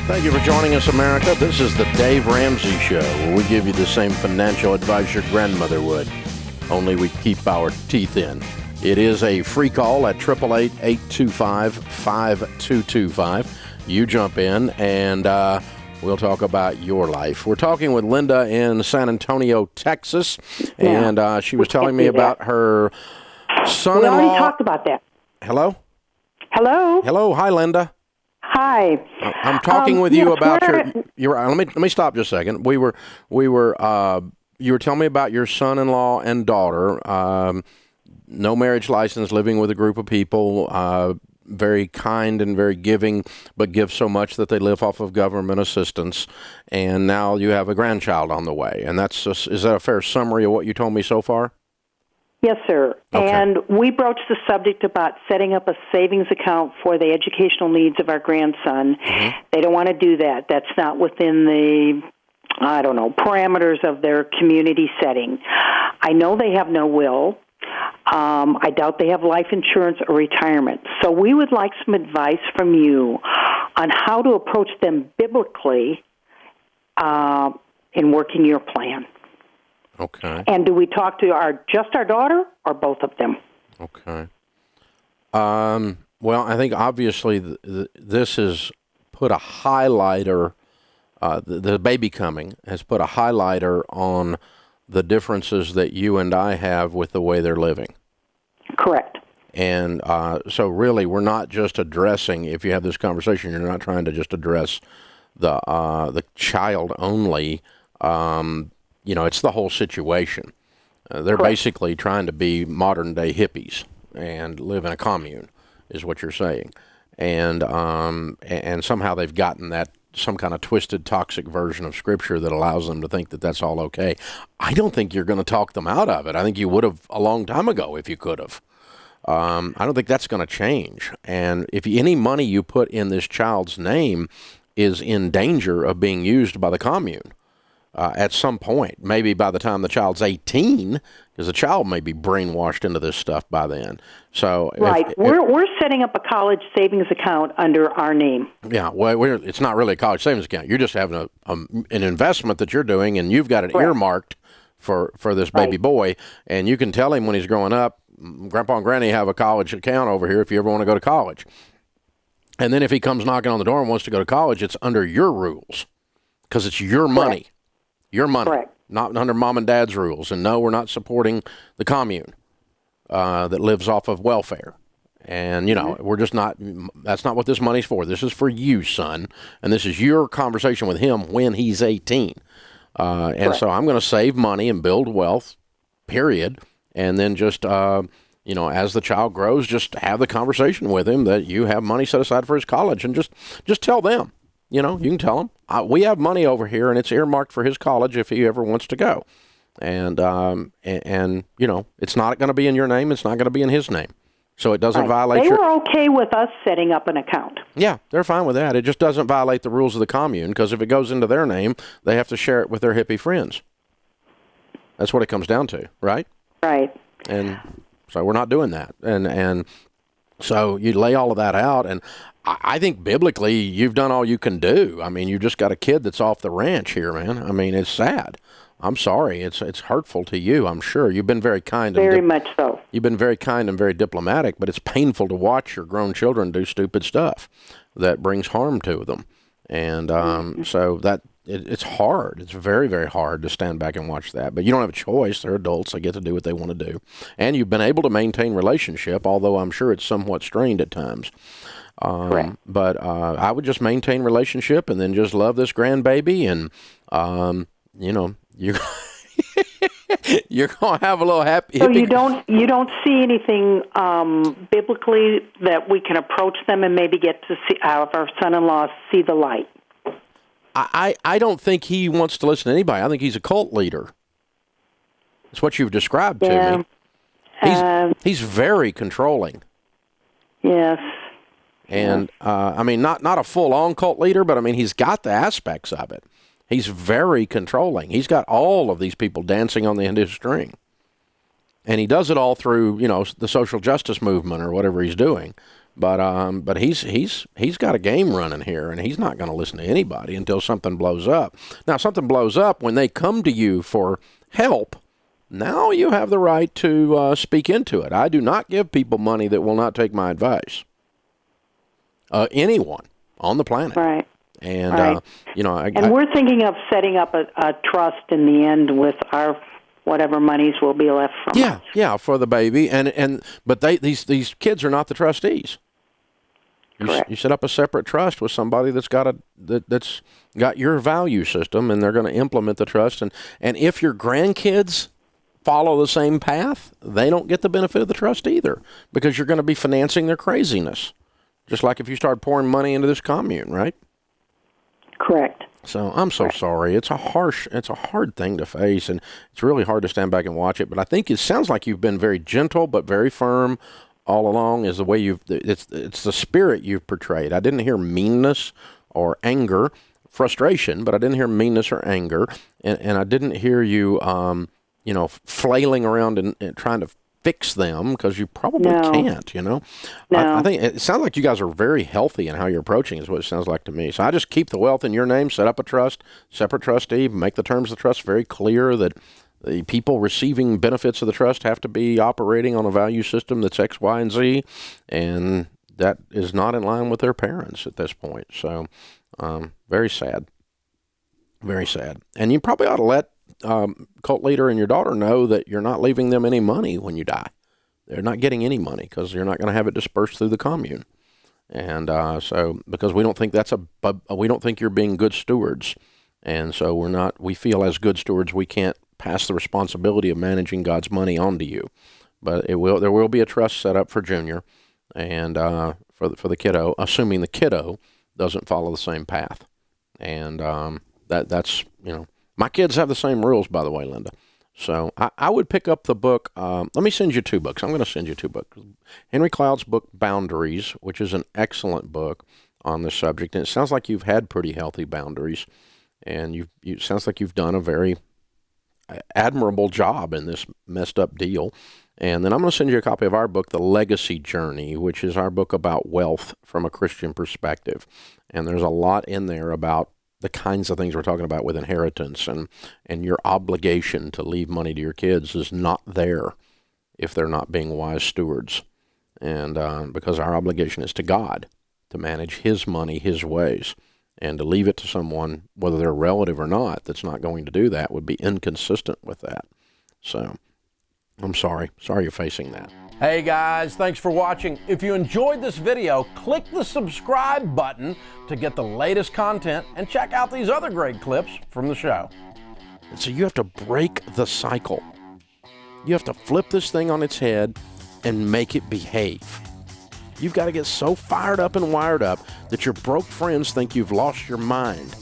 Thank you for joining us, America. This is the Dave Ramsey Show, where we give you the same financial advice your grandmother would, only we keep our teeth in. It is a free call at 888-825-5225. You jump in, and we'll talk about your life. We're talking with Linda in San Antonio, Texas, and she was telling me about her son-in-law. We already talked about that. Hello? Hello? Hello. Hi, Linda. Hi. I'm talking with you about your. Let me stop just a second. You were telling me about your son-in-law and daughter. No marriage license, living with a group of people. Very kind and very giving, but give so much that they live off of government assistance. And now you have a grandchild on the way. And is that a fair summary of what you told me so far? Yes, sir. Okay. And we broached the subject about setting up a savings account for the educational needs of our grandson. Mm-hmm. They don't want to do that. That's not within the, parameters of their community setting. I know they have no will. I doubt they have life insurance or retirement. So we would like some advice from you on how to approach them biblically in working your plan. Okay. And do we talk to just our daughter or both of them? Okay. Well, I think obviously this has put a highlighter, the baby coming has put a highlighter on the differences that you and I have with the way they're living. Correct. And so really we're not just addressing, if you have this conversation, you're not trying to just address the child only. It's the whole situation. They're Correct. basically trying to be modern-day hippies and live in a commune, is what you're saying. And somehow they've gotten that some kind of twisted, toxic version of Scripture that allows them to think that that's all okay. I don't think you're going to talk them out of it. I think you would have a long time ago if you could have. I don't think that's going to change. And if any money you put in this child's name is in danger of being used by the commune, at some point, maybe by the time the child's 18, because the child may be brainwashed into this stuff by then. So right, we're setting up a college savings account under our name. Yeah, well, it's not really a college savings account. You're just having an investment that you're doing, and you've got it earmarked for this baby boy, and you can tell him when he's growing up, Grandpa and Granny have a college account over here if you ever want to go to college. And then if he comes knocking on the door and wants to go to college, it's under your rules because it's your money. Your money, Correct. Not under mom and dad's rules. And no, we're not supporting the commune that lives off of welfare. And, we're just not, that's not what this money's for. This is for you, son. And this is your conversation with him when he's 18. And so I'm going to save money and build wealth, period. And then just, as the child grows, just have the conversation with him that you have money set aside for his college and just tell them. You can tell him, we have money over here, and it's earmarked for his college if he ever wants to go. And it's not going to be in your name. It's not going to be in his name. So it doesn't violate They were okay with us setting up an account. Yeah, they're fine with that. It just doesn't violate the rules of the commune, because if it goes into their name, they have to share it with their hippie friends. That's what it comes down to, right? Right. And so we're not doing that. And so you lay all of that out, and I think biblically you've done all you can do. I mean, you've just got a kid that's off the ranch here, man. I mean, it's sad. I'm sorry. It's hurtful to you, I'm sure. You've been very kind. Very much so. You've been very kind and very diplomatic, but it's painful to watch your grown children do stupid stuff that brings harm to them. And so that it's hard. It's very, very hard to stand back and watch that. But you don't have a choice. They're adults. They get to do what they want to do. And you've been able to maintain relationship, although I'm sure it's somewhat strained at times. But I would just maintain relationship and then just love this grandbaby, and you're gonna have a little happy. So you don't see anything biblically that we can approach them and maybe get to see have our son-in-law see the light. I don't think he wants to listen to anybody. I think he's a cult leader. That's what you've described to me. He's very controlling. Yes. And, not a full-on cult leader, but, he's got the aspects of it. He's very controlling. He's got all of these people dancing on the end of his string. And he does it all through, the social justice movement or whatever he's doing. But he's got a game running here, and he's not going to listen to anybody until something blows up. Now, something blows up when they come to you for help. Now you have the right to speak into it. I do not give people money that will not take my advice. Anyone on the planet. Right. And, right. And we're thinking of setting up a trust in the end with our whatever monies will be left from us. Yeah, for the baby. But these kids are not the trustees. You set up a separate trust with somebody that's got your value system, and they're going to implement the trust. And if your grandkids follow the same path, they don't get the benefit of the trust either, because you're going to be financing their craziness. Just like if you start pouring money into this commune, right? Correct. So I'm so sorry. It's a hard thing to face, and it's really hard to stand back and watch it. But I think it sounds like you've been very gentle but very firm all along. Is the way it's the spirit you've portrayed. I didn't hear meanness or anger, frustration, but I didn't hear meanness or anger, and I didn't hear you flailing around and trying to fix them, because you probably can't, No. I think it sounds like you guys are very healthy in how you're approaching, is what it sounds like to me. So I just keep the wealth in your name, set up a trust, separate trustee, make the terms of the trust very clear that the people receiving benefits of the trust have to be operating on a value system that's X, Y, and Z, and that is not in line with their parents at this point. So very sad. Very sad. And you probably ought to let cult leader and your daughter know that you're not leaving them any money when you die. They're not getting any money, because you're not going to have it dispersed through the commune. And so because we don't think we don't think you're being good stewards. And so we feel as good stewards, we can't pass the responsibility of managing God's money onto you. But there will be a trust set up for Junior and for the kiddo, assuming the kiddo doesn't follow the same path. And that's my kids have the same rules, by the way, Linda. So I would pick up the book. Let me send you 2 books. I'm going to send you 2 books. Henry Cloud's book, Boundaries, which is an excellent book on this subject. And it sounds like you've had pretty healthy boundaries. And it sounds like you've done a very admirable job in this messed up deal. And then I'm going to send you a copy of our book, The Legacy Journey, which is our book about wealth from a Christian perspective. And there's a lot in there about the kinds of things we're talking about with inheritance, and your obligation to leave money to your kids is not there if they're not being wise stewards. And because our obligation is to God, to manage his money his ways, and to leave it to someone, whether they're a relative or not, that's not going to do that would be inconsistent with that. So I'm sorry you're facing that. Hey guys, thanks for watching. If you enjoyed this video, click the subscribe button to get the latest content and check out these other great clips from the show. So you have to break the cycle. You have to flip this thing on its head and make it behave. You've got to get so fired up and wired up that your broke friends think you've lost your mind.